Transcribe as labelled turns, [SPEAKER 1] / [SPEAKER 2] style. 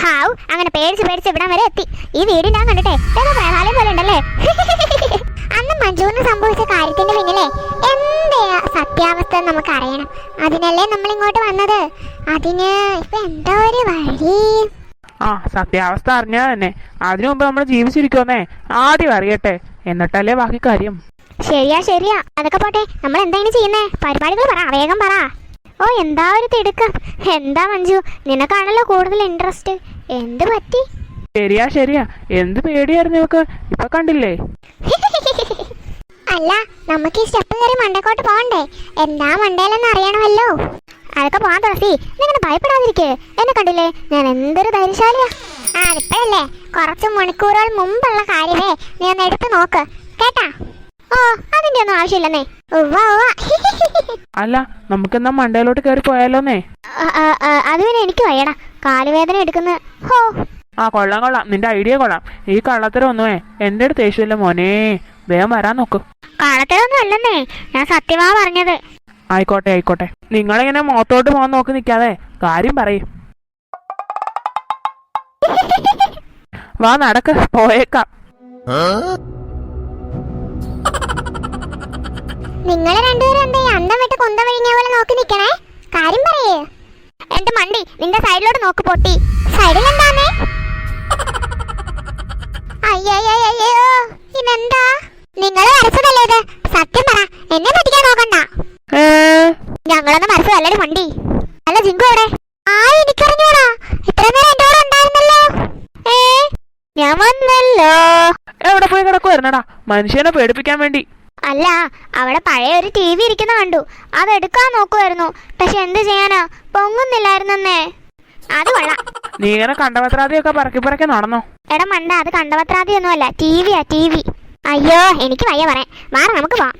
[SPEAKER 1] Have അങ്ങനെ പേടിച്ച് ഇവിടം വരെ എത്തി. ഈ വീടിനാ കണ്ടിട്ടെ പ്രേമാലയം പോലെ ഉണ്ടല്ലേ. അന്ന് മഞ്ജുവിന് സംഭവിച്ച കാര്യത്തിന്റെ പിന്നിലെ എന്താ സത്യാവസ്ഥ നമുക്ക് അറിയണം. അതിനല്ലേ നമ്മൾ ഇങ്ങോട്ട് വന്നത്. അതിന് ഇപ്പൊ എന്താ ഒരു വഴി?
[SPEAKER 2] സത്യാവസ്ഥ അറിഞ്ഞാൽ തന്നെ അതിനു മുമ്പ് നമ്മൾ ജീവിച്ചിരിക്കുമെന്നേ ആദ്യം അറിയട്ടെ, എന്നിട്ടല്ലേ ബാക്കി കാര്യം.
[SPEAKER 1] ശരിയാ അതൊക്കെ പോട്ടെ, നമ്മൾ എന്താണ് ചെയ്യുന്നേ? പരിപാടികൾ പറ, വേഗം പറ. ഓ എന്താ ഒരു തിടുക്കം. എന്താ മഞ്ജു, നിനക്കാണല്ലോ കൂടുതൽ ഇൻട്രസ്റ്റ്. എന്ത് പറ്റി?
[SPEAKER 2] ശരിയാ എന്ത് പേടിയായിരുന്നു ഇവക്ക്, ഇപ്പൊ കണ്ടില്ലേ?
[SPEAKER 1] അല്ല, നമുക്ക് ഈ സ്റ്റെപ്പ് കയറി മണ്ടക്കോട്ട് പോകണ്ടേ? എന്താ മണ്ടയിലെന്ന് അറിയണമല്ലോ. അതൊക്കെ പോവാൻ തുളസി, നിങ്ങൾ ഭയപ്പെടാതിരിക്കേ. എന്നെ കണ്ടില്ലേ, ഞാൻ എന്തൊരു ധൈര്യശാലിയാ. അതിപ്പോഴല്ലേ, കുറച്ച് മണിക്കൂറുകൾ മുമ്പുള്ള കാര്യമേ നീ ഒന്ന് എടുത്ത് നോക്ക് കേട്ടാ. ഓ അതിന്റെ ഒന്നും ആവശ്യമില്ലെന്നേ.
[SPEAKER 2] അല്ല, നമുക്കെന്നാ മണ്ടയിലോട്ട് കയറി പോയാലോന്നേ.
[SPEAKER 1] അത് പിന്നെ എനിക്ക് വയ്യടാ, കാലുവേദന എടുക്കുന്ന. ഹോ
[SPEAKER 2] കൊള്ളാം, നിന്റെ ഐഡിയ കൊള്ളാം. ഈ കള്ളത്തരം ഒന്നുമേ എന്റെ അടുത്ത് ദേഷ്യമില്ല മോനെ, വേഗം വരാൻ നോക്ക്.
[SPEAKER 1] കള്ളത്തരൊന്നും അല്ലെന്നേ, ഞാൻ സത്യമാ പറഞ്ഞത്.
[SPEAKER 2] ആയിക്കോട്ടെ, നിങ്ങളിങ്ങനെ മുഖത്തോട്ട് പോകാൻ നോക്കി നിൽക്കാതെ കാര്യം പറയും. വാ നടക്ക്, പോയേക്കാം.
[SPEAKER 1] നിങ്ങളെ രണ്ടുപേരും എന്താ അന്തം വിട്ട് കുന്തം വിഴിഞ്ഞ പോലെ നോക്കി നിക്കണേ? കാര്യം പറയേ. എന്റെ മണ്ടി നിന്റെ സൈഡിലോട്ട് നോക്ക് പൊട്ടി. സൈഡിൽ എന്താന്നേ? അയ്യോ ഇതെന്താ? നിങ്ങൾ വരച്ചതല്ലേ ഇത്? സത്യം പറ, എന്നെ പറ്റിക്കാൻ നോക്കണ്ട. ഞങ്ങളൊന്നും വരച്ചതല്ലേ മണ്ടി. അല്ല ജിങ്കു എവിടെ? എനിക്കറിഞ്ഞൂടാ, ഇത്ര നേരം എന്റെ കൂടെ ഉണ്ടായിരുന്നല്ലോ. ഞാൻ വന്നല്ലോ.
[SPEAKER 2] എവിടെ പോയി കിടക്കുവായിരുന്നടാ മനുഷ്യനെ പേടിപ്പിക്കാൻ വേണ്ടി?
[SPEAKER 1] അല്ല, അവിടെ പഴയ ഒരു TV ഇരിക്കുന്ന കണ്ടു, അതെടുക്കാൻ നോക്കുമായിരുന്നു. പക്ഷെ എന്ത് ചെയ്യാനാ, പൊങ്ങുന്നില്ലായിരുന്നേ. അത് കൊള്ളാം.
[SPEAKER 2] നീ ഇങ്ങനെ കണ്ടപത്രാതിയൊക്കെ പറക്കി നടന്നോ?
[SPEAKER 1] എടാ മണ്ട, അത് കണ്ടപത്രാതിയൊന്നുമല്ല, TV. അയ്യോ എനിക്ക് വയ്യ പറയാൻ. മാറ, നമുക്ക് പോവാം.